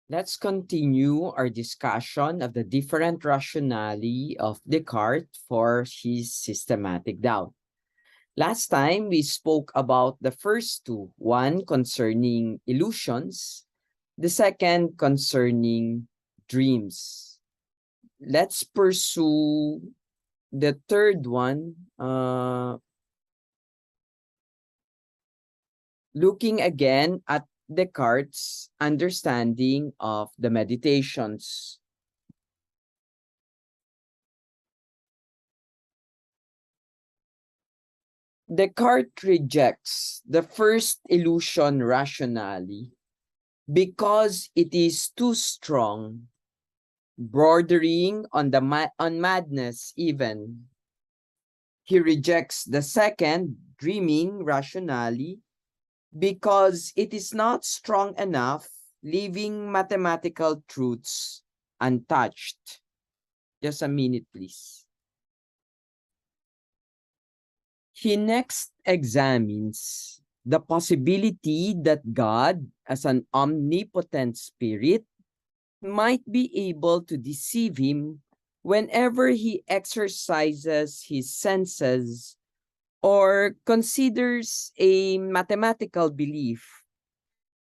Let's continue our discussion of the different rationale of Descartes for his systematic doubt. Last time, we spoke about the first two, one concerning illusions, the second concerning dreams. Let's pursue the third one, looking again at Descartes' understanding of the meditations. Descartes rejects the first illusion rationally because it is too strong, bordering on on madness even. He rejects the second, dreaming rationally, because it is not strong enough, leaving mathematical truths untouched. Just a minute, please. He next examines the possibility that God, as an omnipotent spirit, might be able to deceive him whenever he exercises his senses or considers a mathematical belief,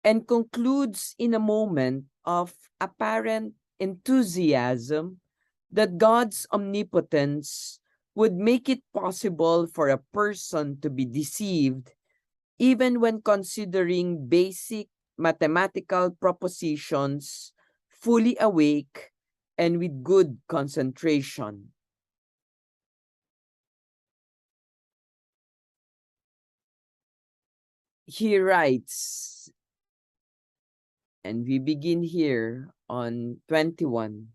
and concludes in a moment of apparent enthusiasm that God's omnipotence would make it possible for a person to be deceived even when considering basic mathematical propositions fully awake and with good concentration. He writes, and we begin here on 21.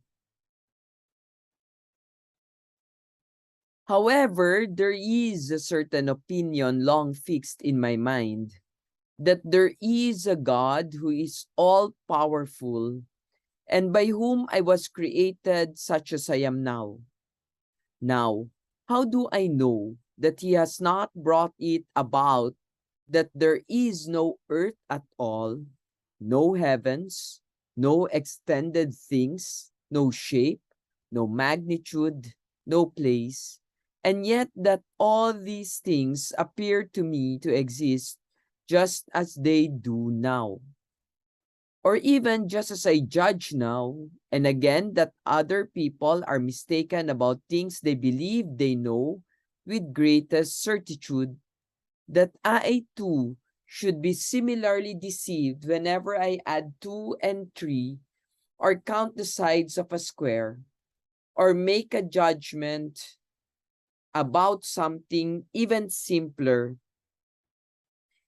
However, there is a certain opinion long fixed in my mind that there is a God who is all-powerful and by whom I was created such as I am now. Now, how do I know that he has not brought it about that there is no earth at all, no heavens, no extended things, no shape, no magnitude, no place, and yet that all these things appear to me to exist just as they do now? Or even just as I judge now, and again that other people are mistaken about things they believe they know with greatest certitude, that I too should be similarly deceived whenever I add 2 and 3, or count the sides of a square, or make a judgment about something even simpler,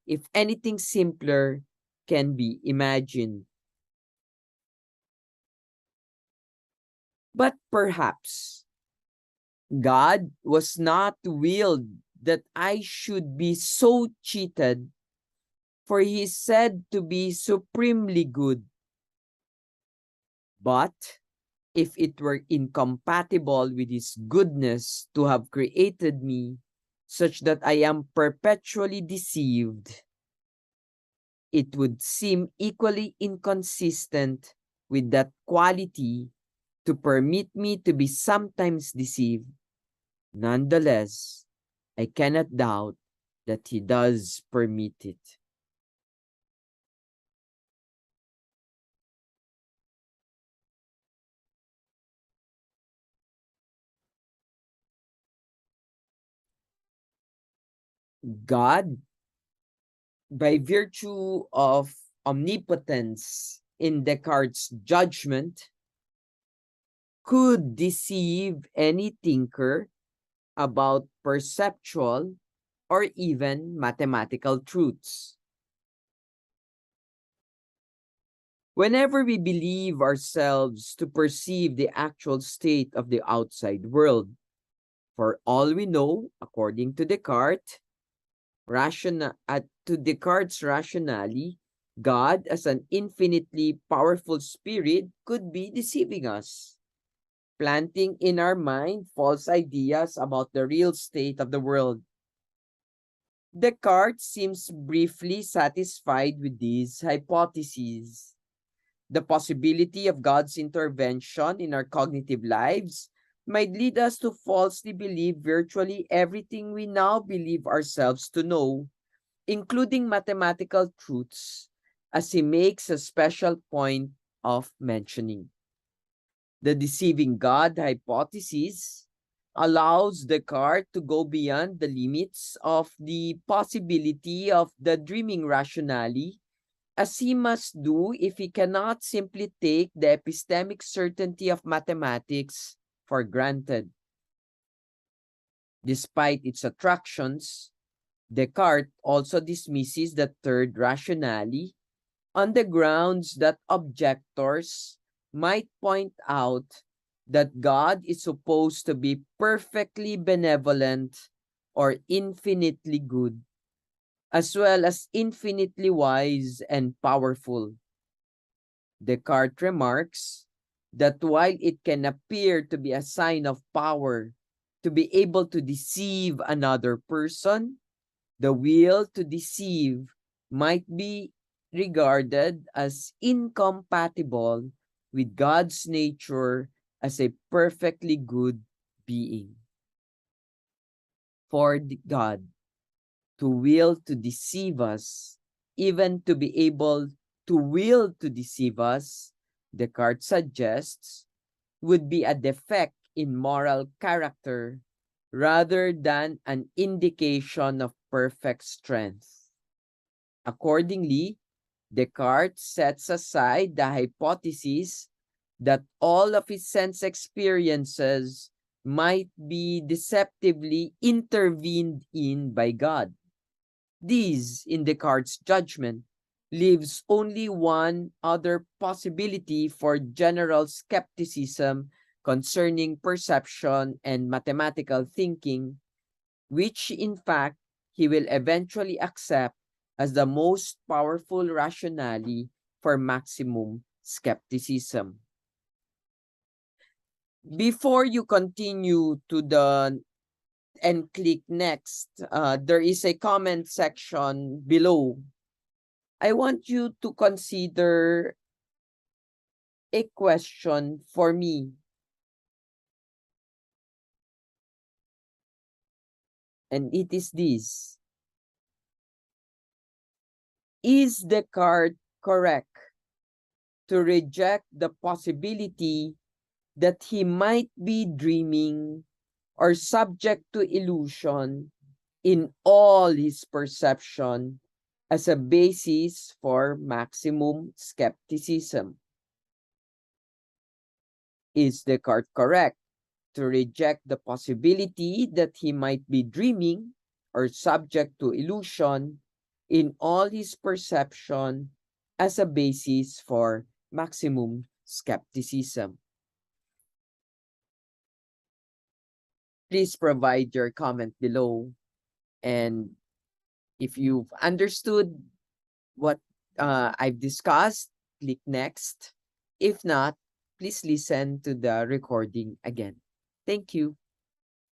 if anything simpler can be imagined. But perhaps God was not willed that I should be so cheated, for he is said to be supremely good. But if it were incompatible with his goodness to have created me such that I am perpetually deceived, it would seem equally inconsistent with that quality to permit me to be sometimes deceived. Nonetheless, I cannot doubt that he does permit it. God, by virtue of omnipotence in Descartes' judgment, could deceive any thinker about perceptual or even mathematical truths. Whenever we believe ourselves to perceive the actual state of the outside world, for all we know, according to Descartes, to Descartes' rationale, God as an infinitely powerful spirit could be deceiving us, planting in our mind false ideas about the real state of the world. Descartes seems briefly satisfied with these hypotheses. The possibility of God's intervention in our cognitive lives might lead us to falsely believe virtually everything we now believe ourselves to know, including mathematical truths, as he makes a special point of mentioning. The deceiving God hypothesis allows Descartes to go beyond the limits of the possibility of the dreaming rationale, as he must do if he cannot simply take the epistemic certainty of mathematics for granted. Despite its attractions, Descartes also dismisses the third rationale on the grounds that objectors might point out that God is supposed to be perfectly benevolent or infinitely good, as well as infinitely wise and powerful. Descartes remarks that while it can appear to be a sign of power to be able to deceive another person, the will to deceive might be regarded as incompatible with God's nature as a perfectly good being. For God to will to deceive us, even to be able to will to deceive us, Descartes suggests, would be a defect in moral character rather than an indication of perfect strength. Accordingly, Descartes sets aside the hypothesis that all of his sense experiences might be deceptively intervened in by God. This, in Descartes' judgment, leaves only one other possibility for general skepticism concerning perception and mathematical thinking, which in fact he will eventually accept as the most powerful rationale for maximum skepticism. Before you continue to the and click next, there is a comment section below. I want you to consider a question for me. And it is this: is Descartes correct to reject the possibility that he might be dreaming or subject to illusion in all his perception as a basis for maximum skepticism? Is Descartes correct to reject the possibility that he might be dreaming or subject to illusion in all his perception as a basis for maximum skepticism? Please provide your comment below. And if you've understood what I've discussed, click next. If not, please listen to the recording again. Thank you.